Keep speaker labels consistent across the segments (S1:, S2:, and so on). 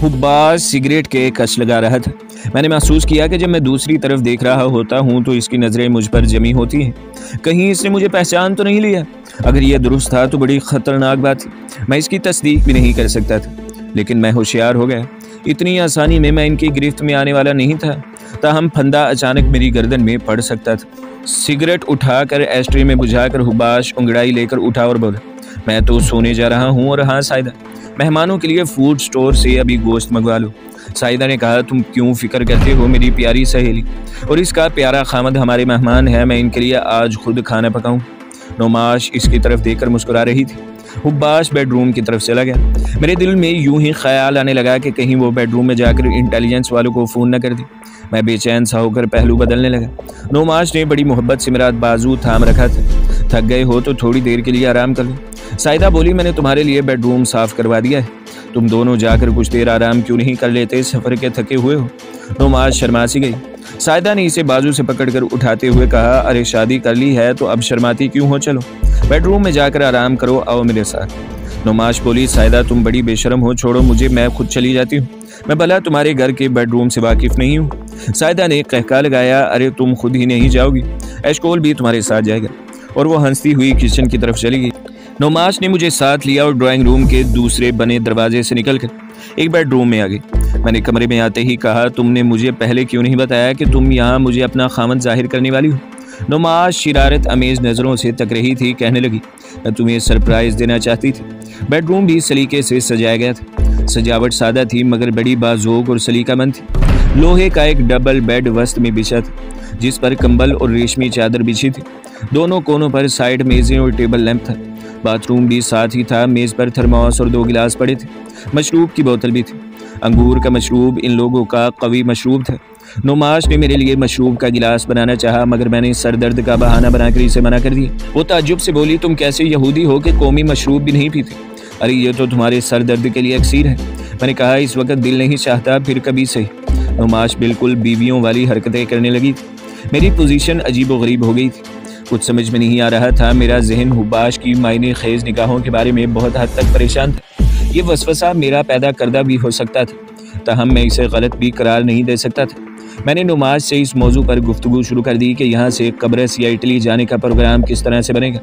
S1: हुब्बास cigarette के कश लगा रहा था। मैंने महसूस किया कि जब मैं दूसरी तरफ देख रहा होता हूँ तो इसकी नज़रें मुझ पर जमी होती हैं। कहीं इसने मुझे पहचान तो नहीं लिया। अगर यह दुरुस्त था तो बड़ी ख़तरनाक बात थी। मैं इसकी तस्दीक भी नहीं कर सकता था, लेकिन मैं होशियार हो गया। इतनी आसानी में मैं इनकी गिरफ्त में आने वाला नहीं था। ताहम फंदा अचानक मेरी गर्दन में पड़ सकता था। सिगरेट उठाकर एस्ट्रे में बुझाकर हुब्बास अंगड़ाई लेकर उठा और बोला, मैं तो सोने जा रहा हूँ। और हाँ साइदा, मेहमानों के लिए फूड स्टोर से अभी गोश्त मंगवा लो। साइदा ने कहा, तुम क्यों फिक्र करते हो मेरी प्यारी सहेली, और इसका प्यारा खामद हमारे मेहमान है। मैं इनके लिए आज खुद खाना पकाऊं। नोमाश इसकी तरफ देखकर मुस्कुरा रही थी। हुब्बास बेडरूम की तरफ चला गया। मेरे दिल में यूं ही ख्याल आने लगा कि कहीं वो बेडरूम में जाकर इंटेलिजेंस वालों को फ़ोन न कर दे। मैं बेचैन सा होकर पहलू बदलने लगा। नोमाश ने बड़ी मोहब्बत से मेरा बाजू थाम रखा था। थक गए हो तो थोड़ी देर के लिए आराम कर लो। साइदा बोली, मैंने तुम्हारे लिए बेडरूम साफ़ करवा दिया है, तुम दोनों जाकर कुछ देर आराम क्यों नहीं कर लेते, सफ़र के थके हुए हो। नोमाश शर्मा सी गई। साइदा ने इसे बाजू से पकड़कर उठाते हुए कहा, अरे शादी कर ली है तो अब शर्माती क्यों हो, चलो बेडरूम में जाकर आराम करो, आओ मेरे साथ। नोमाश बोली, साइदा तुम बड़ी बेशरम हो, छोड़ो मुझे, मैं खुद चली जाती हूँ। मैं भला तुम्हारे घर के बेडरूम से वाकिफ़ नहीं हूँ। साइदा ने कहका लगाया, अरे तुम खुद ही नहीं जाओगी, एशकोल भी तुम्हारे साथ जाएगा। और वो हंसती हुई किचन की तरफ चली गई। नोमाश ने मुझे साथ लिया और ड्राइंग रूम के दूसरे बने दरवाजे से निकलकर एक बेडरूम में आ गई। मैंने कमरे में आते ही कहा, तुमने मुझे पहले क्यों नहीं बताया कि तुम यहाँ मुझे अपना खामद जाहिर करने वाली हो। नोमाश शरारत अमेज नज़रों से तक रही थी। कहने लगी, मैं तुम्हें सरप्राइज़ देना चाहती थी। बेडरूम भी सलीके से सजाया गया था। सजावट सादा थी मगर बड़ी बाज़ोक और सलीकामंद थी। लोहे का एक डबल बेड वस्त में बिछा था, जिस पर कंबल और रेशमी चादर बिछी थी। दोनों कोनों पर साइड मेज़ें और टेबल लैंप था। बाथरूम भी साथ ही था। मेज़ पर थर्मोस और 2 गिलास पड़े थे। मशरूब की बोतल भी थी। अंगूर का मशरूब इन लोगों का कवी मशरूब था। नोमाश ने मेरे लिए मशरूब का गिलास बनाना चाहा मगर मैंने सर दर्द का बहाना बनाकर इसे मना कर दिया। वो ताज्जुब से बोली, तुम कैसे यहूदी हो कि कौमी मशरूब भी नहीं पीते? अरे ये तो तुम्हारे सर दर्द के लिए अक्सीर है। मैंने कहा, इस वक्त दिल नहीं चाहता, फिर कभी सही। नोमाश बिल्कुल बीवियों वाली हरकतें करने लगी थी। मेरी पोजीशन अजीब व गरीब हो गई थी। कुछ समझ में नहीं आ रहा था। मेरा जहन हुब्बास की मायने खेज निगाहों के बारे में बहुत हद तक परेशान था। ये वसवसा मेरा पैदा करदा भी हो सकता था, ताहम मैं इसे गलत भी करार नहीं दे सकता था। मैंने नोमाश से इस मौजू पर गुफ्तगू शुरू कर दी कि यहाँ से कब्रस या इटली जाने का प्रोग्राम किस तरह से बनेगा।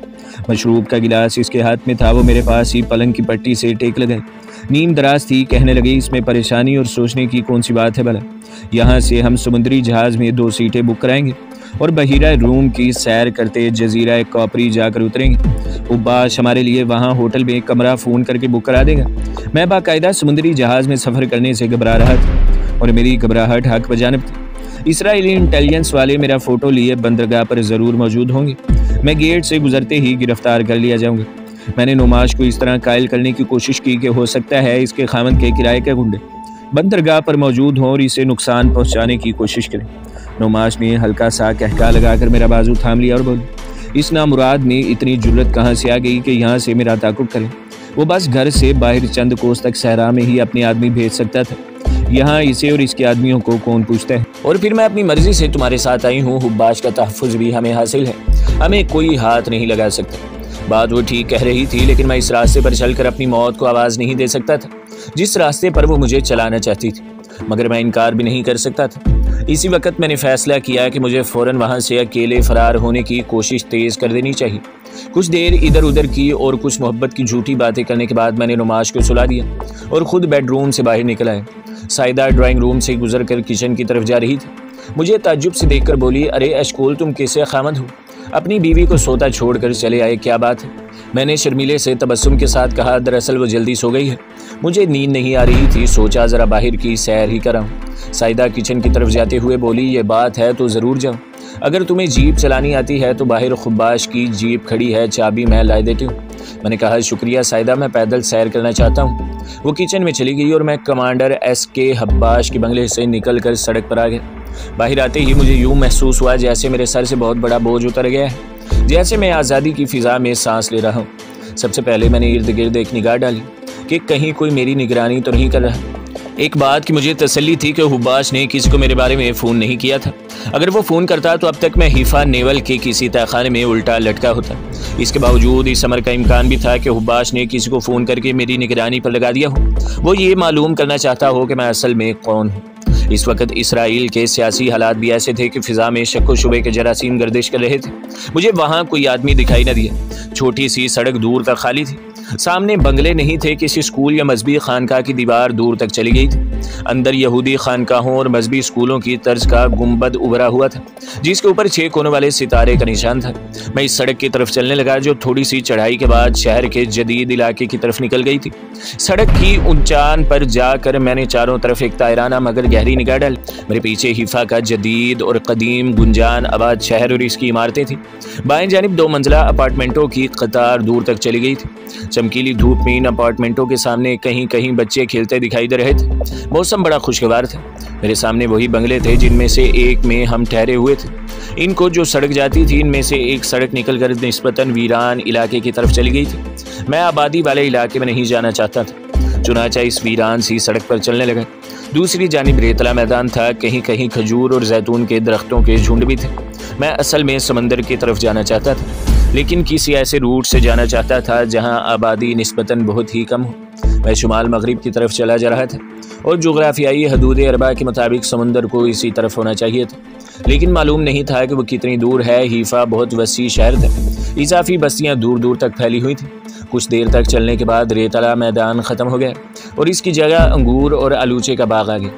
S1: मशरूब का गिलास इसके हाथ में था। वो मेरे पास ही पलंग की पट्टी से टेक लगाए। नींद दराज थी। कहने लगी, इसमें परेशानी और सोचने की कौन सी बात है भला। यहाँ से हम समुद्री जहाज़ में 2 सीटें बुक कराएंगे और बहीरा रूम की सैर करते जजीरा कॉपरी जाकर उतरेंगे। हुब्बास हमारे लिए वहाँ होटल में एक कमरा फ़ोन करके बुक करा देगा। मैं बाकायदा समुद्री जहाज़ में सफ़र करने से घबरा रहा था और मेरी घबराहट हक बजानिब थी। इसराइली इंटेलिजेंस वाले मेरा फ़ोटो लिए बंदरगाह पर ज़रूर मौजूद होंगे। मैं गेट से गुजरते ही गिरफ्तार कर लिया जाऊँगा। मैंने नोमाश को इस तरह कायल करने की कोशिश की कि हो सकता है इसके खामद के किराए के गुंडे बंदरगाह पर मौजूद हों और इसे नुकसान पहुँचाने की कोशिश करें। नोमाश ने हल्का सा कहका लगाकर मेरा बाजू थाम लिया और बोली, इस नामुराद में इतनी जुर्रत कहाँ से आ गई कि यहाँ से मेरा ताकुब करे। वो बस घर से बाहर चंद कोस तक सहरा में ही अपने आदमी भेज सकता था। यहाँ इसे और इसके आदमियों को कौन पूछता है। और फिर मैं अपनी मर्जी से तुम्हारे साथ आई हूँ। हुब्बास का तहफ़्फ़ुज़ भी हमें हासिल है, हमें कोई हाथ नहीं लगा सकता। बात वो ठीक कह रही थी, लेकिन मैं इस रास्ते पर चलकर अपनी मौत को आवाज़ नहीं दे सकता था जिस रास्ते पर वो मुझे चलाना चाहती थी, मगर मैं इनकार भी नहीं कर सकता था। इसी वक्त मैंने फैसला किया कि मुझे फ़ौरन वहाँ से अकेले फ़रार होने की कोशिश तेज़ कर देनी चाहिए। कुछ देर इधर उधर की और कुछ मोहब्बत की झूठी बातें करने के बाद मैंने नोमाश को सुला दिया और ख़ुद बेडरूम से बाहर निकल आया। साइदा ड्राइंग रूम से गुजर कर किचन की तरफ जा रही थी। मुझे ताज्जुब से देखकर बोली, अरे अशकोल, तुम कैसे खामद हो? अपनी बीवी को सोता छोड़कर चले आए, क्या बात है? मैंने शर्मीले से तबस्सुम के साथ कहा, दरअसल वो जल्दी सो गई है, मुझे नींद नहीं आ रही थी, सोचा ज़रा बाहर की सैर ही कराऊं। साइदा किचन की तरफ जाते हुए बोली, ये बात है तो ज़रूर जाओ। अगर तुम्हें जीप चलानी आती है तो बाहर हुब्बास की जीप खड़ी है, चाबी मैं ला देती हूँ। मैंने कहा, शुक्रिया साइदा, मैं पैदल सैर करना चाहता हूँ। वो किचन में चली गई और मैं कमांडर SK हुब्बास के बंगले से निकल कर सड़क पर आ गया। बाहर आते ही मुझे यूँ महसूस हुआ जैसे मेरे सर से बहुत बड़ा बोझ उतर गया है, जैसे मैं आज़ादी की फ़िज़ा में सांस ले रहा हूँ। सबसे पहले मैंने इर्द गिर्द एक निगाह डाली कि कहीं कोई मेरी निगरानी तो नहीं कर रहा। एक बात की मुझे तसल्ली थी कि हुब्बास ने किसी को मेरे बारे में फ़ोन नहीं किया था। अगर वो फ़ोन करता तो अब तक मैं हिफा नेवल के किसी तहखाने में उल्टा लटका होता। इसके बावजूद इस अमर का इम्कान भी था कि हुब्बास ने किसी को फ़ोन करके मेरी निगरानी पर लगा दिया हो। वो ये मालूम करना चाहता हो कि मैं असल में कौन हूँ। इस वक्त इसराइल के सियासी हालात भी ऐसे थे कि फ़िज़ा में शक व शुबे के जरासीम गर्दिश कर रहे थे। मुझे वहाँ कोई आदमी दिखाई न दिया। छोटी सी सड़क दूर तक खाली थी। सामने बंगले नहीं थे। किसी स्कूल या मजहबी खानका की दीवार दूर तक चली गई थी। अंदर यहूदी खानकाहों और मजहबी स्कूलों की तर्ज का गुंबद उभरा हुआ था, जिसके ऊपर 6 कोनों वाले सितारे का निशान था। मैं इस सड़क की तरफ चलने लगा जो थोड़ी सी चढ़ाई के बाद शहर के जदीद इलाके की तरफ निकल गई थी। सड़क की ऊंचान पर जाकर मैंने चारों तरफ एक तायराना मगर गहरी निगाह डाली। मेरे पीछे हिफा का जदीद और कदीम गुंजान आबाद शहर और इसकी इमारतें थी। बाएं जानिब 2 मंजिला अपार्टमेंटों की कतार दूर तक चली गई थी। चमकीली धूप में इन अपार्टमेंटों के सामने कहीं कहीं बच्चे खेलते दिखाई दे रहे थे। मौसम बड़ा खुशगवार था। मेरे सामने वही बंगले थे जिनमें से एक में हम ठहरे हुए थे। इनको जो सड़क जाती थी, इनमें से एक सड़क निकलकर निस्बतन वीरान इलाके की तरफ चली गई थी। मैं आबादी वाले इलाके में नहीं जाना चाहता था, चुनाचा इस वीरान सी सड़क पर चलने लगा। दूसरी जानिब रेतला मैदान था। कहीं कहीं खजूर और जैतून के दरख्तों के झुंड भी थे। मैं असल में समंदर की तरफ जाना चाहता था, लेकिन किसी ऐसे रूट से जाना चाहता था जहां आबादी निस्बतन बहुत ही कम हो। मैं शुमाल मगरिब की तरफ चला जा रहा था और जोग्राफियाई हदूद अरबा के मुताबिक समंदर को इसी तरफ होना चाहिए था, लेकिन मालूम नहीं था कि वो कितनी दूर है। हिफा बहुत वसी शहर था। इजाफी बस्तियां दूर दूर तक फैली हुई थी। कुछ देर तक चलने के बाद रेतला मैदान ख़त्म हो गया और इसकी जगह अंगूर और आलूचे का बाग आ गया।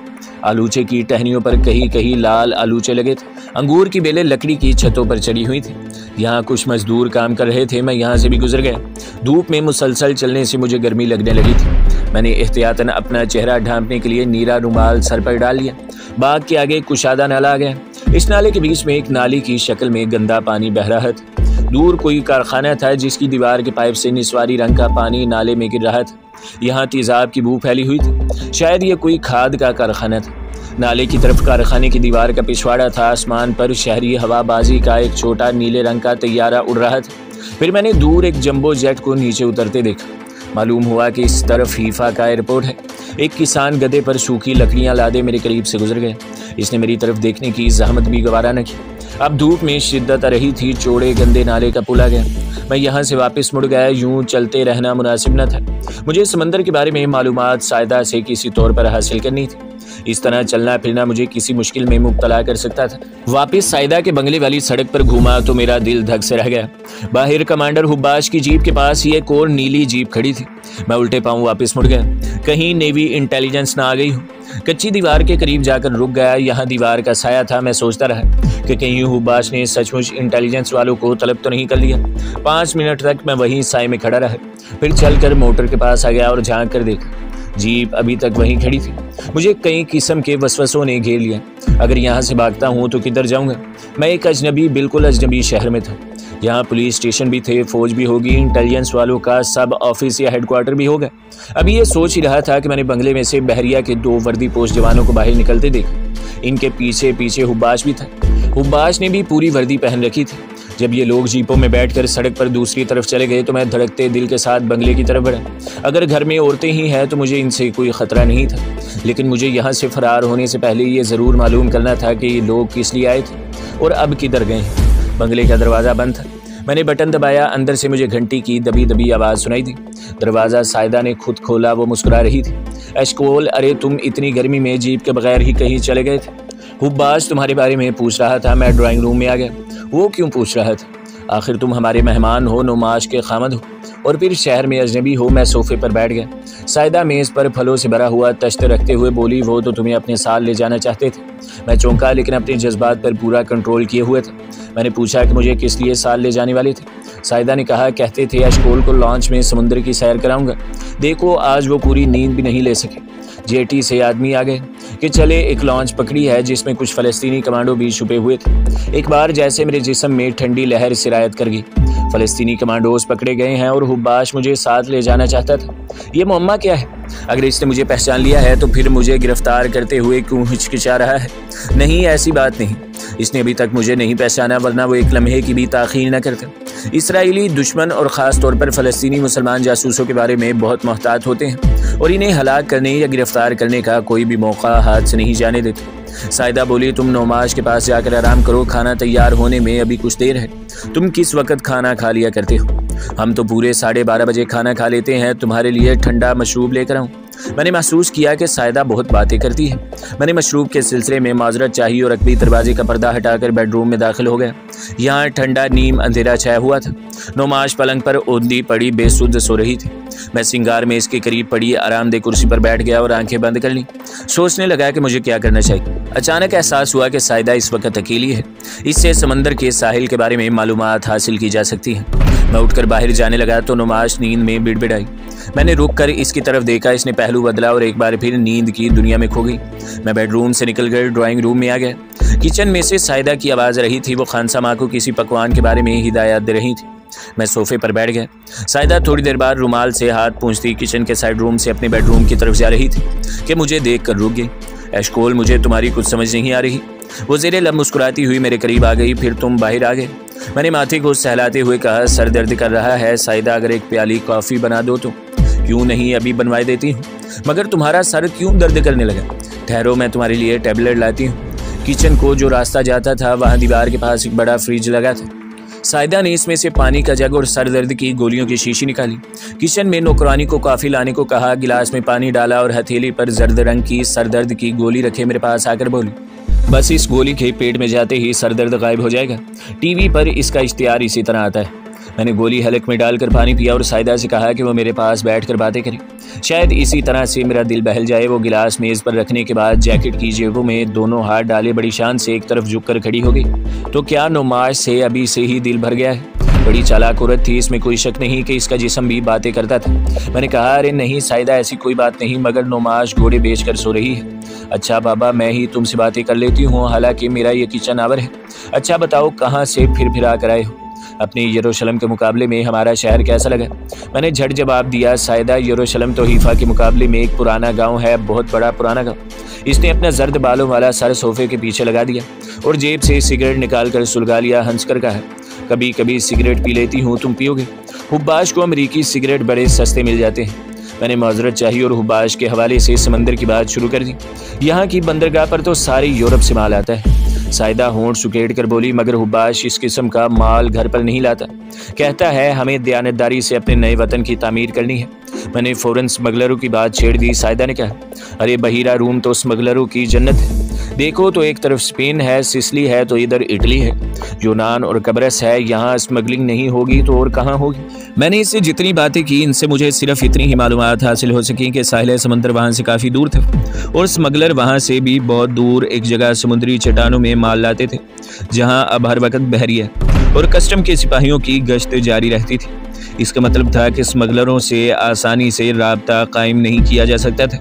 S1: आलूचे की टहनियों पर कहीं कहीं लाल आलूचे लगे थे। अंगूर की बेलें लकड़ी की छतों पर चढ़ी हुई थी। यहाँ कुछ मजदूर काम कर रहे थे। मैं यहाँ से भी गुजर गया। धूप में मुसलसल चलने से मुझे गर्मी लगने लगी थी। मैंने एहतियातन अपना चेहरा ढांपने के लिए नीला रुमाल सर पर डाल लिया। बाग के आगे कुशादा नाला आ गया। इस नाले के बीच में एक नाली की शक्ल में गंदा पानी बह रहा था। दूर कोई कारखाना था जिसकी दीवार के पाइप से निस्वारी रंग का पानी नाले में गिर रहा था। यहाँ तेजाब की बू फैली हुई थी। शायद ये कोई खाद का कारखाना था। नाले की तरफ कारखाने की दीवार का पिछवाड़ा था। आसमान पर शहरी हवाबाजी का एक छोटा नीले रंग का तैयारा उड़ रहा था। फिर मैंने दूर एक जंबो जेट को नीचे उतरते देखा। मालूम हुआ कि इस तरफ हिफा का एयरपोर्ट है। एक किसान गधे पर सूखी लकड़ियां लादे मेरे करीब से गुजर गए। इसने मेरी तरफ देखने की जहमत भी गवारा न की। अब धूप में शिद्दत आ रही थी। चौड़े गंदे नाले का पुल आ गया। मैं यहाँ से वापस मुड़ गया। यूं चलते रहना मुनासिब न था। मुझे समंदर के बारे में मालूमात सायदा से किसी तौर पर हासिल करनी थी। इस तरह चलना फिरना मुझे किसी मुश्किल में मुब्तला कर सकता था। वापस सायदा के बंगले वाली सड़क पर घूमा तो मेरा दिल धक से रह गया। बाहर कमांडर हुब्बास की जीप के पास ही एक और नीली जीप खड़ी थी। मैं उल्टे पांव वापस मुड़ गया। कहीं नेवी इंटेलिजेंस ना आ गई हो। कच्ची दीवार के करीब जाकर रुक गया। यहाँ दीवार का साया था। मैं सोचता रहा कि कहीं हुब्बास ने सचमुच इंटेलिजेंस वालों को तलब तो नहीं कर लिया। 5 मिनट तक मैं वहीं साए में खड़ा रहा। फिर चलकर मोटर के पास आ गया और झांक कर देखा। जीप अभी तक वहीं खड़ी थी। मुझे कई किस्म के वसवसों ने घेर लिया। अगर यहाँ से भागता हूँ तो किधर जाऊँगा? मैं एक अजनबी, बिल्कुल अजनबी शहर में था। यहाँ पुलिस स्टेशन भी थे, फौज भी होगी, इंटेलिजेंस वालों का सब ऑफिस या हेडक्वार्टर भी होगा। अभी ये सोच ही रहा था कि मैंने बंगले में से बहरिया के 2 वर्दी पोस्ट जवानों को बाहर निकलते देखा। इनके पीछे पीछे हुब्बास भी था। हुब्बास ने भी पूरी वर्दी पहन रखी थी। जब ये लोग जीपों में बैठकर सड़क पर दूसरी तरफ चले गए तो मैं धड़कते दिल के साथ बंगले की तरफ बढ़ा। अगर घर में औरतें ही हैं तो मुझे इनसे कोई ख़तरा नहीं था, लेकिन मुझे यहाँ से फरार होने से पहले ये ज़रूर मालूम करना था कि ये लोग किस लिए आए थे और अब किधर गए हैं। बंगले का दरवाज़ा बंद था। मैंने बटन दबाया। अंदर से मुझे घंटी की दबी दबी आवाज़ सुनाई दी। दरवाज़ा सायदा ने खुद खोला। वो मुस्कुरा रही थी। अशकोल, अरे तुम इतनी गर्मी में जीप के बगैर ही कहीं चले गए थे? हुब्बास तुम्हारे बारे में पूछ रहा था। मैं ड्राइंग रूम में आ गया। वो क्यों पूछ रहा था? आखिर तुम हमारे मेहमान हो, नुमाश के खामद हो और फिर शहर में अजनबी हो। मैं सोफे पर बैठ गया। सायदा मेज़ पर फलों से भरा हुआ तश्त रखते हुए बोली, वो तो तुम्हें अपने साथ ले जाना चाहते थे। मैं चौंका, लेकिन अपने जज्बात पर पूरा कंट्रोल किए हुए था। मैंने पूछा कि मुझे किस लिए साथ ले जाने वाले थे। सायदा ने कहा, कहते थे अशकोल को लॉन्च में समुद्र की सैर कराऊंगा। देखो आज वो पूरी नींद भी नहीं ले सके। जेटी से आदमी आ गए कि चले एक लॉन्च पकड़ी है जिसमें कुछ फ़लस्तीनी कमांडो भी छुपे हुए थे। एक बार जैसे मेरे जिस्म में ठंडी लहर सिरायत कर गई। फ़लस्तीनी कमांडोज पकड़े गए हैं और हुब्बास मुझे साथ ले जाना चाहता था। ये मुअम्मा क्या है? अगर इसने मुझे पहचान लिया है तो फिर मुझे गिरफ्तार करते हुए क्यों हिचकिचा रहा है? नहीं, ऐसी बात नहीं। इसने अभी तक मुझे नहीं पहचाना, वरना वो एक लम्हे की भी ताख़ीर न करता। इसराइली दुश्मन और ख़ास तौर पर फ़लस्तीनी मुसलमान जासूसों के बारे में बहुत मोहतात होते हैं और इन्हें हलाक करने या गिरफ्तार करने का कोई भी मौका हाथ से नहीं जाने देते। साइदा बोली, तुम नौमाश के पास जाकर आराम करो, खाना तैयार होने में अभी कुछ देर है। तुम किस वक्त खाना खा लिया करते हो? हम तो पूरे 12:30 बजे खाना खा लेते हैं। तुम्हारे लिए ठंडा मशरूब लेकर आऊँ? मैंने महसूस किया कि साइदा बहुत बातें करती है। मैंने मशरूब के सिलसिले में माजरत चाहिए और अकबी दरवाजे का पर्दा हटाकर बेडरूम में दाखिल हो गया। यहाँ ठंडा नीम अंधेरा छाया हुआ था। नौमाश पलंग पर ओंधी पड़ी बेसुध सो रही थी। मैं सिंगार में इसके करीब पड़ी आरामदेह कुर्सी पर बैठ गया और आंखें बंद कर ली। सोचने लगा कि मुझे क्या करना चाहिए। अचानक एहसास हुआ कि साइदा इस वक्त अकेली है। इससे समंदर के साहिल के बारे में मालूमात हासिल की जा सकती है। मैं उठकर बाहर जाने लगा तो नौमाश नींद में बिड़बिड़ाई। मैंने रुककर इसकी तरफ देखा। इसने पहलू बदला और एक बार फिर नींद की दुनिया में खो गई। मैं बेडरूम से निकलकर ड्राइंग रूम में आ गया। किचन में से साइदा की आवाज़ रही थी। वो खानसा माँ को किसी पकवान के बारे में हिदायत दे रही थी। मैं सोफे पर बैठ गया। साइदा थोड़ी देर बाद रुमाल से हाथ पोंछती किचन के साइड रूम से अपने बेडरूम की तरफ जा रही थी कि मुझे देख कर रुक गई। एशकोल, मुझे तुम्हारी कुछ समझ नहीं आ रही। वो ज़ेरे लब मुस्कुराती हुई मेरे करीब आ गई। फिर तुम बाहर आ गए। मैंने माथे को सहलाते हुए कहा, सर दर्द कर रहा है साइदा, अगर एक प्याली कॉफ़ी बना दो तो? क्यों नहीं, अभी बनवा देती हूँ। मगर तुम्हारा सर क्यों दर्द करने लगा? ठहरो, मैं तुम्हारे लिए टैबलेट लाती हूँ। किचन को जो रास्ता जाता था वहाँ दीवार के पास एक बड़ा फ्रिज लगा था। साइदा ने इसमें से पानी का जग और सर दर्द की गोलियों की शीशी निकाली। किचन में नौकरानी को कॉफ़ी लाने को कहा। गिलास में पानी डाला और हथेली पर जर्द रंग की सर दर्द की गोली रखे मेरे पास आकर बोली, बस इस गोली के पेट में जाते ही सर दर्द गायब हो जाएगा। टीवी पर इसका इश्तिहार इसी तरह आता है। मैंने गोली हलक में डालकर पानी पिया और साइदा से कहा कि वो मेरे पास बैठकर बातें करे। शायद इसी तरह से मेरा दिल बहल जाए। वो गिलास मेज़ पर रखने के बाद जैकेट की जेबों में दोनों हाथ डाले बड़ी शान से एक तरफ झुककर खड़ी हो गई। तो क्या नौमाश से अभी से ही दिल भर गया है? बड़ी चालाक औरत थी, इसमें कोई शक नहीं कि इसका जिस्म भी बातें करता था। मैंने कहा, अरे नहीं साइदा, ऐसी कोई बात नहीं, मगर नौमाश घोड़े बेचकर सो रही है। अच्छा बाबा, मैं ही तुमसे बातें कर लेती हूँ, हालांकि मेरा ये किचन आवर है। अच्छा बताओ, कहाँ से फिर आकर आए हो? अपने यरूशलेम के मुकाबले में हमारा शहर कैसा लगा? मैंने झट जवाब दिया, साइदा, यरूशलेम तो हीफा के मुकाबले में एक पुराना गांव है, बहुत बड़ा पुराना गांव। इसने अपना जर्द बालों वाला सर सोफे के पीछे लगा दिया और जेब से सिगरेट निकालकर सुलगा लिया। हंसकर कहा, कभी कभी सिगरेट पी लेती हूँ, तुम पियोगे? हुब्बाश को अमरीकी सिगरेट बड़े सस्ते मिल जाते हैं। मैंने माजरत चाहिए और हुब्बाश के हवाले से समंदर की बात शुरू कर दी। यहाँ की बंदरगाह पर तो सारे यूरोप से माल आता है। साइदा होंठ सुकेड़ कर बोली, मगर हुब्बाश इस किस्म का माल घर पर नहीं लाता। कहता है हमें दयानतदारी से अपने नए वतन की तामीर करनी है। मैंने फ़ौरन स्मगलरों की बात छेड़ दी। साइदा ने कहा, अरे बहीरा रूम तो स्मगलरों की जन्नत है। देखो तो एक तरफ स्पेन है, सिसली है, तो इधर इटली है, यूनान और कब्रस है। यहाँ स्मगलिंग नहीं होगी तो और कहाँ होगी? मैंने इससे जितनी बातें की, इनसे मुझे सिर्फ इतनी ही मालूमात हासिल हो सकी कि साहिल समंदर वहाँ से काफ़ी दूर था और स्मगलर वहाँ से भी बहुत दूर एक जगह समुद्री चट्टानों में माल लाते थे, जहाँ अब हर वक्त बहरिया और कस्टम के सिपाहियों की गश्त जारी रहती थी। इसका मतलब था कि स्मगलरों से आसानी से राब्ता कायम नहीं किया जा सकता था।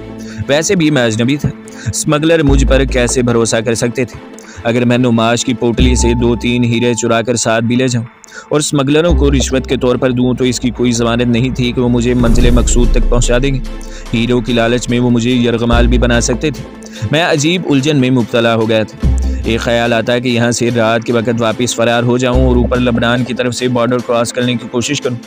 S1: वैसे भी मैं अजनबी था। स्मगलर मुझ पर कैसे भरोसा कर सकते थे? अगर मैं नुमाश की पोटली से 2-3 हीरे चुरा कर साथ भी ले जाऊं और स्मगलरों को रिश्वत के तौर पर दूं तो इसकी कोई ज़मानत नहीं थी कि वो मुझे मंजिल मकसूद तक पहुंचा देंगे। हीरों की लालच में वो मुझे यरगमाल भी बना सकते थे। मैं अजीब उलझन में मुब्तला हो गया था। एक ख्याल आता है कि यहाँ से रात के वक्त वापस फरार हो जाऊँ और ऊपर लबनान की तरफ से बॉर्डर क्रॉस करने की कोशिश करूँ,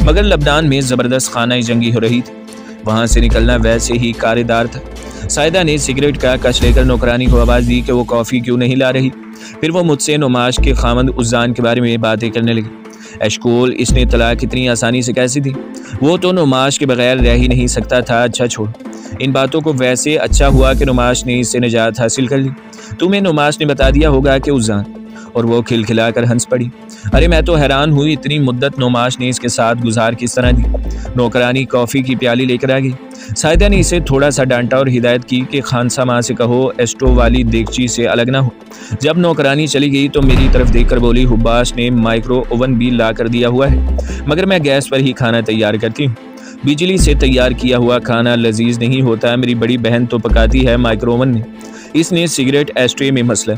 S1: मगर लबनान में ज़बरदस्त खाना जंगी हो रही थी। वहाँ से निकलना वैसे ही कारेदार था। साइदा ने सिगरेट का कश लेकर नौकरानी को आवाज़ दी कि वो कॉफ़ी क्यों नहीं ला रही। फिर वो मुझसे नुमाश के खामंद उज़ान के बारे में बातें करने लगी। एशकोल, इसने तलाक इतनी आसानी से कैसी दी? वो तो नुमाश के बगैर रह ही नहीं सकता था। अच्छा छोड़ इन बातों को, वैसे अच्छा हुआ कि नुमाश ने इससे निजात हासिल कर ली। तुम्हें नुमाश ने बता दिया होगा कि उज़ान? और वो खिलखिलाकर हंस पड़ी। अरे मैं तो हैरान हुई, इतनी मुद्दत नुमाश ने इसके साथ गुजार किस तरह दी। नौकरानी कॉफ़ी की प्याली लेकर आ गई। साइदा ने इसे थोड़ा सा डांटा और हिदायत की कि खानसा माँ से कहो एस्टो वाली देगची से अलग ना हो। जब नौकरानी चली गई तो मेरी तरफ देखकर बोली, हुब्बाश ने माइक्रो ओवन भी ला कर दिया हुआ है, मगर मैं गैस पर ही खाना तैयार करती हूँ। बिजली से तैयार किया हुआ खाना लजीज नहीं होता। मेरी बड़ी बहन तो पकाती है माइक्रो ओवन में। इसने सिगरेट एस्ट्रे में मसला।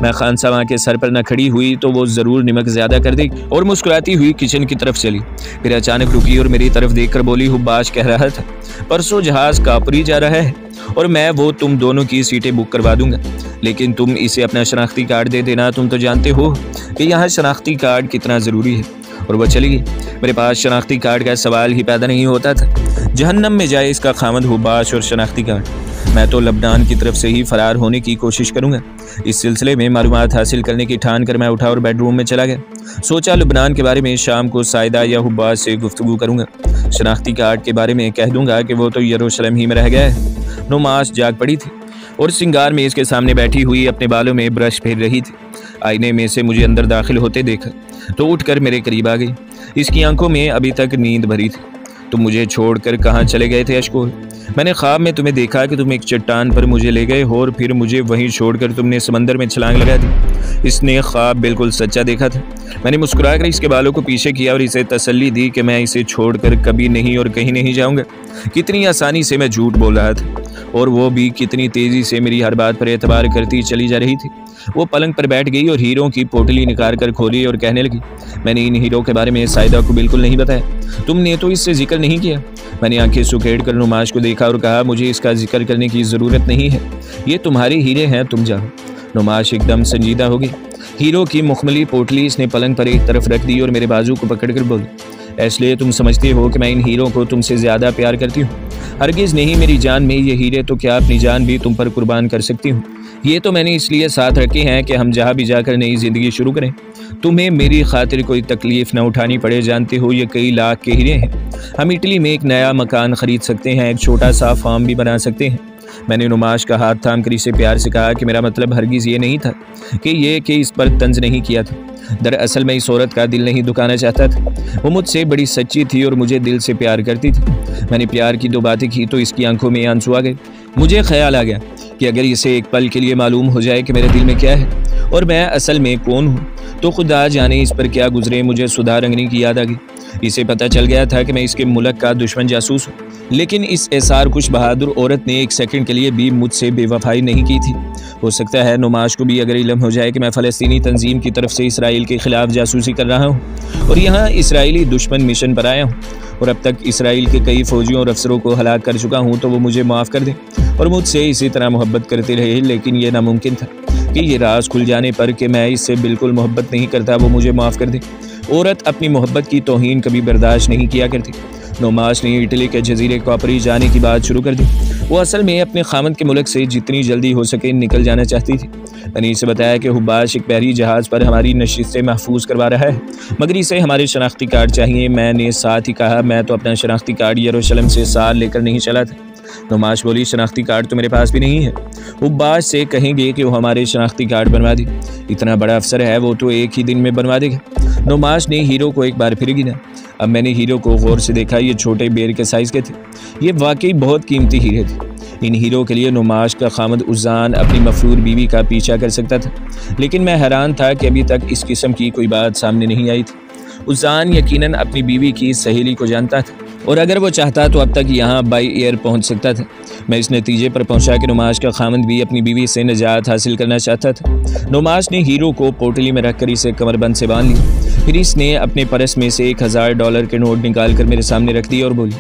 S1: मैं खानसा माँ के सर पर न खड़ी हुई तो वो ज़रूर नमक ज़्यादा कर देगी और मुस्कुराती हुई किचन की तरफ चली। फिर अचानक रुकी और मेरी तरफ देखकर बोली, हुब्बाश कह रहा था परसों जहाज़ कापुरी जा रहा है और मैं वो तुम दोनों की सीटें बुक करवा दूंगा, लेकिन तुम इसे अपना शनाख्ती कार्ड दे देना। तुम तो जानते हो कि यहाँ शनाख्ती कार्ड कितना ज़रूरी है। और वह चली गई। मेरे पास शनाख्ती कार्ड का सवाल ही पैदा नहीं होता था। जहन्नम में जाए इसका खामद हुब्बाश और शनाख्ती कार्ड। मैं तो लबनान की तरफ से ही फरार होने की कोशिश करूंगा। इस सिलसिले में मालूमात हासिल करने की ठान कर मैं उठा और बेडरूम में चला गया। सोचा लबनान के बारे में शाम को साइदा या हुब्बाश से गुफ्तगू करूंगा। शनाख्ती कार्ड के बारे में कह दूंगा कि वो तो यरूशलेम ही में रह गया है। नुमाश जाग पड़ी थी और सिंगार मेज के सामने बैठी हुई अपने बालों में ब्रश फेर रही थी। आईने में से मुझे अंदर दाखिल होते देखा तो उठकर मेरे करीब आ गई। इसकी आंखों में अभी तक नींद भरी थी। तुम मुझे छोड़कर कहाँ चले गए थे अशकोर? मैंने ख्वाब में तुम्हें देखा कि तुम एक चट्टान पर मुझे ले गए हो और फिर मुझे वहीं छोड़कर तुमने समंदर में छलांग लगा दी। इसने ख्वाब बिल्कुल सच्चा देखा था। मैंने मुस्कुराकर इसके बालों को पीछे किया और इसे तसल्ली दी कि मैं इसे छोड़कर कभी नहीं और कहीं नहीं जाऊंगा। कितनी आसानी से मैं झूठ बोल रहा था और वो भी कितनी तेज़ी से मेरी हर बात पर एतबार करती चली जा रही थी। वो पलंग पर बैठ गई और हीरों की पोटली निकाल कर खोली और कहने लगी, मैंने इन हीरों के बारे में साइदा को बिल्कुल नहीं बताया। तुमने तो इससे जिक्र नहीं किया। मैंने आंखें सुखेड़ कर नुमाश को देखा और कहा, मुझे इसका जिक्र करने की ज़रूरत नहीं है। ये तुम्हारे हीरे हैं, तुम जाओ। नुमाश एकदम संजीदा हो गई। हीरो की मुखमली पोटली इसने पलंग पर एक तरफ रख दी और मेरे बाजू को पकड़कर बोली, इसलिए तुम समझते हो कि मैं इन हीरों को तुमसे ज़्यादा प्यार करती हूँ? हरगिज़ नहीं मेरी जान में ये हीरे तो क्या अपनी जान भी तुम पर कुर्बान कर सकती हूँ। ये तो मैंने इसलिए साथ रखे हैं कि हम जहाँ भी जाकर नई ज़िंदगी शुरू करें। तुम्हें मेरी खातिर कोई तकलीफ़ न उठानी पड़े। जानते हो ये कई लाख के हीरे हैं। हम इटली में एक नया मकान ख़रीद सकते हैं, एक छोटा सा फार्म भी बना सकते हैं। मैंने नुमाश का हाथ थाम कर इसे प्यार से कहा कि मेरा मतलब हरगिज़ ये नहीं था कि इस पर तंज नहीं किया था। दरअसल मैं इस औरत का दिल नहीं दुखाना चाहता था। वो मुझसे बड़ी सच्ची थी और मुझे दिल से प्यार करती थी। मैंने प्यार की दो बातें की तो इसकी आंखों में आंसू आ गए। मुझे ख्याल आ गया कि अगर इसे एक पल के लिए मालूम हो जाए कि मेरे दिल में क्या है और मैं असल में कौन हूँ तो खुदा जाने इस पर क्या गुजरे। मुझे सुधा रंगनी की याद आ गई। इसे पता चल गया था कि मैं इसके मुल्क का दुश्मन जासूस हूँ, लेकिन इस एसार खुश बहादुर औरत ने एक सेकंड के लिए भी मुझसे बेवफाई नहीं की थी। हो सकता है नुमाश को भी अगर इल्म हो जाए कि मैं फ़लस्तीनी तंजीम की तरफ से इसराइल के ख़िलाफ़ जासूसी कर रहा हूँ और यहाँ इसराइली दुश्मन मिशन पर आया हूँ और अब तक इसराइल के कई फ़ौजियों और अफसरों को हलाक कर चुका हूँ, तो वो मुझे माफ़ कर दें और मुझसे इसी तरह मोहब्बत करते रहे। लेकिन ये नामुमकिन था कि ये राज खुल जाने पर कि मैं इससे बिल्कुल मोहब्बत नहीं करता, वो मुझे माफ़ कर दे। औरत अपनी मोहब्बत की तौहीन कभी बर्दाश्त नहीं किया करती। नुमाश ने इटली के जजीरे कॉपरी जाने की बात शुरू कर दी। वो असल में अपने खामद के मुल्क से जितनी जल्दी हो सके निकल जाना चाहती थी। मैंने इसे बताया कि हुब्बाश एक बहरी जहाज़ पर हमारी नशिस्तें महफूज करवा रहा है, मगर इसे हमारे शनाख्ती कार्ड चाहिए। मैंने साथ ही कहा, मैं तो अपना शनाख्ती कार्ड यरूशलेम से साल लेकर नहीं चला था। नुमाश बोली, शनाख्ती कार्ड तो मेरे पास भी नहीं है। हुब्बाश से कहेंगे कि वो हमारे शनाख्ती कार्ड बनवा दे। इतना बड़ा अफसर है, वो तो एक ही दिन में बनवा देगा। नुमाश ने हीरो को एक बार फिर गिना। अब मैंने हीरो को गौर से देखा। ये छोटे बेर के साइज़ के थे। ये वाकई बहुत कीमती हीरे थे। इन हीरो के लिए नुमाश का खामद उज़ान अपनी मफरूर बीवी का पीछा कर सकता था, लेकिन मैं हैरान था कि अभी तक इस किस्म की कोई बात सामने नहीं आई थी। उज़ान यकीनन अपनी बीवी की सहेली को जानता था और अगर वो चाहता तो अब तक यहाँ बाई एयर पहुँच सकता था। मैं इस नतीजे पर पहुँचा कि नुमाश का खामद भी अपनी बीवी से निजात हासिल करना चाहता था। नुमाश ने हीरो को पोटली में रखकर इसे कमरबंद से बांध लिया। फिर इसने अपने पर्स में से $1000 के नोट निकाल कर मेरे सामने रख दिए और बोली,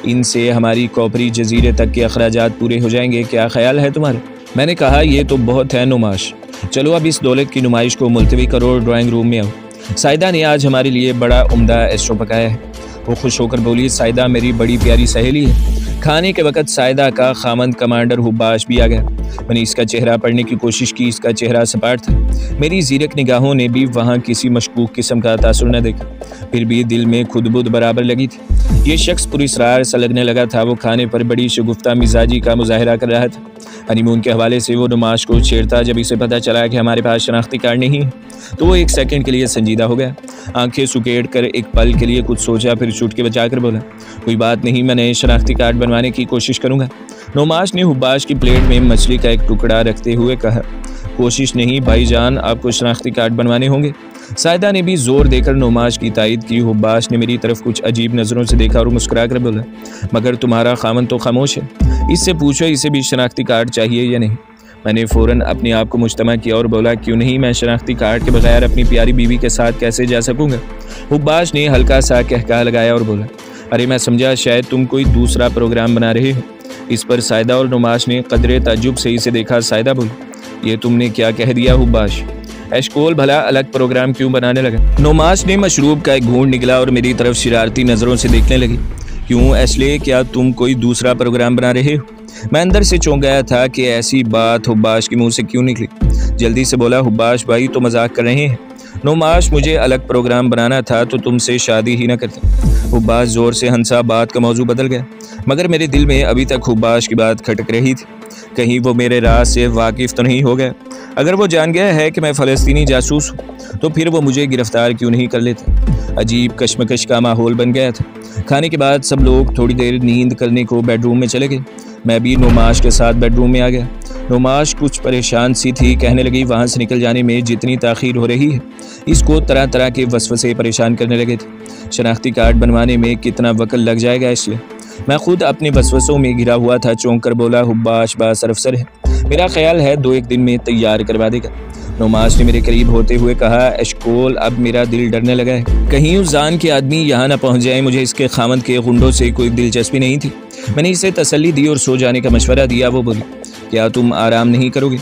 S1: इनसे हमारी कॉपरी जजीरे तक के अखराजात पूरे हो जाएंगे, क्या ख्याल है तुम्हारा? मैंने कहा, ये तो बहुत है नुमाश। चलो अब इस दौलत की नुमाइश को मुलतवी करो और ड्राइंग रूम में आओ। साइदा ने आज हमारे लिए बड़ा उम्दा एस्ट्रो पकाया है। वो खुश होकर बोली, साइदा मेरी बड़ी प्यारी सहेली है। खाने के वक़्त साइदा का खामंद कमांडर हुब्बाश भी आ गया। मैंने इसका चेहरा पढ़ने की कोशिश की। इसका चेहरा सपाट था। मेरी ज़ीरक निगाहों ने भी वहाँ किसी मशकूक किस्म का तासुर न देखा। फिर भी दिल में खुदबुद बराबर लगी थी। ये शख्स पुरस्रार सा लगने लगा था। वो खाने पर बड़ी शगुफ्ता मिजाजी का मुजाहरा कर रहा था। हनीमून के हवाले से वो नुमाश को छेड़ता। जब इसे पता चला कि हमारे पास शनाख्ती कार्ड नहीं है तो वो एक सेकंड के लिए संजीदा हो गया। आंखें सुकेड़ कर एक पल के लिए कुछ सोचा, फिर चुटकी बचाकर बोला, कोई बात नहीं, मैंने शनाख्ती कार्ड बनवाने की कोशिश करूँगा। नुमाश ने हुब्बाश की प्लेट में मछली का एक टुकड़ा रखते हुए कहा, कोशिश नहीं भाईजान, आपको शनाख्ती कार्ड बनवाने होंगे। साइदा ने भी जोर देकर नुमाश की तायद की। हुब्बाश ने मेरी तरफ कुछ अजीब नज़रों से देखा और मुस्कुरा कर बोला, मगर तुम्हारा खामन तो खामोश है, इससे पूछो इसे भी शनाख्ती कार्ड चाहिए या नहीं। मैंने फ़ौरन अपने आप को मुजतमा किया और बोला, क्यों नहीं, मैं शनाख्ती कार्ड के बगैर अपनी प्यारी बीवी के साथ कैसे जा सकूँगा। हुब्बाश ने हल्का सा कहका लगाया और बोला, अरे मैं समझा शायद तुम कोई दूसरा प्रोग्राम बना रहे हो। इस पर साइदा और नुमाश ने कदरे ताज्जुब से इसे देखा। साइदा बोली, ये तुमने क्या कह दिया हुब्बाश? एशकोल भला अलग प्रोग्राम क्यों बनाने लगा? नोमाश ने मशरूब का एक घूंट निकला और मेरी तरफ शरारती नज़रों से देखने लगी। क्यों एशले, क्या तुम कोई दूसरा प्रोग्राम बना रहे हो? मैं अंदर से चौंक गया था कि ऐसी बात हुब्बाश के मुंह से क्यों निकली। जल्दी से बोला, हुब्बाश भाई तो मजाक कर रहे हैं। नोमाश, मुझे अलग प्रोग्राम बनाना था तो तुमसे शादी ही ना करते। हुब्बाश जोर से हंसा। बात का मौजू बदल गया, मगर मेरे दिल में अभी तक हुब्बाश की बात खटक रही थी। कहीं वो मेरे राज से वाकिफ़ तो नहीं हो गया? अगर वो जान गया है कि मैं फ़लस्तीनी जासूस हूँ तो फिर वो मुझे गिरफ्तार क्यों नहीं कर लेता? अजीब कश्मकश का माहौल बन गया था। खाने के बाद सब लोग थोड़ी देर नींद करने को बेडरूम में चले गए। मैं भी नोमाश के साथ बेडरूम में आ गया। नोमाश कुछ परेशान सी थी। कहने लगी, वहाँ से निकल जाने में जितनी ताख़ीर हो रही है, इसको तरह तरह के वसवसे परेशान करने लगे थे। शनाख्ती कार्ड बनवाने में कितना वक्त लग जाएगा? इसलिए मैं खुद अपने वसवसों में घिरा हुआ था। चौंक कर बोला, हुब्बाश बासर अफसर है, मेरा ख्याल है 2-1 दिन में तैयार करवा देगा। नोमाश ने मेरे करीब होते हुए कहा, एशकोल अब मेरा दिल डरने लगा है। कहीं उस जान के आदमी यहाँ ना पहुँच जाए। मुझे इसके खामद के गुंडों से कोई दिलचस्पी नहीं थी। मैंने इसे तसल्ली दी और सो जाने का मशवरा दिया। वो बोली, क्या तुम आराम नहीं करोगे?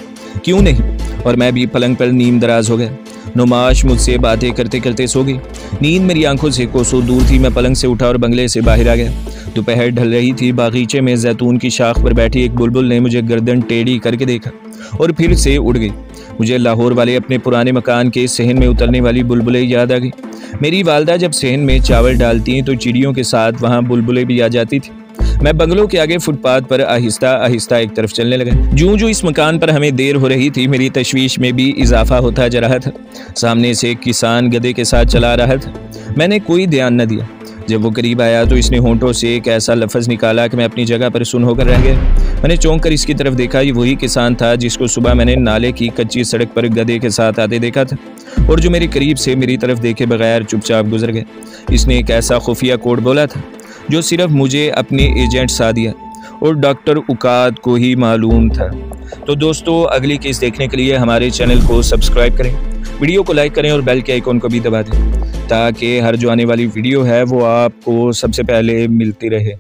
S1: क्यों नहीं? और मैं भी पलंग पर नींद दराज हो गया। नोमाश मुझसे बातें करते करते सो गई। नींद मेरी आंखों से कोसों दूर थी। मैं पलंग से उठा और बंगले से बाहर आ गया। दोपहर ढल रही थी। बागीचे में जैतून की शाख पर बैठी एक बुलबुल ने मुझे गर्दन टेढ़ी करके देखा और फिर से उड़ गई। मुझे लाहौर वाले अपने पुराने मकान के सहन में उतरने वाली बुलबुलें याद आ गई। मेरी वालदा जब सहन में चावल डालती तो चिड़ियों के साथ वहाँ बुलबुलें भी आ जाती थी। मैं बंगलों के आगे फुटपाथ पर आहिस्ता आहिस्ता एक तरफ चलने लगा। जूं इस मकान पर हमें देर हो रही थी, मेरी तशवीश में भी इजाफा होता जा रहा था। सामने से एक किसान गधे के साथ चला रहा था। मैंने कोई ध्यान न दिया। जब वो करीब आया तो इसने होंठों से एक ऐसा लफ्ज़ निकाला कि मैं अपनी जगह पर सुन होकर रह गया। मैंने चौंक कर इसकी तरफ देखा। ये वही किसान था जिसको सुबह मैंने नाले की कच्ची सड़क पर गधे के साथ आते देखा था और जो मेरे करीब से मेरी तरफ देखे बगैर चुपचाप गुजर गया। इसने एक ऐसा खुफिया कोड बोला था जो सिर्फ मुझे अपने एजेंट सादिया और डॉक्टर उकाद को ही मालूम था। तो दोस्तों, अगली केस देखने के लिए हमारे चैनल को सब्सक्राइब करें, वीडियो को लाइक करें और बेल के आइकॉन को भी दबा दें ताकि हर जो आने वाली वीडियो है वो आपको सबसे पहले मिलती रहे।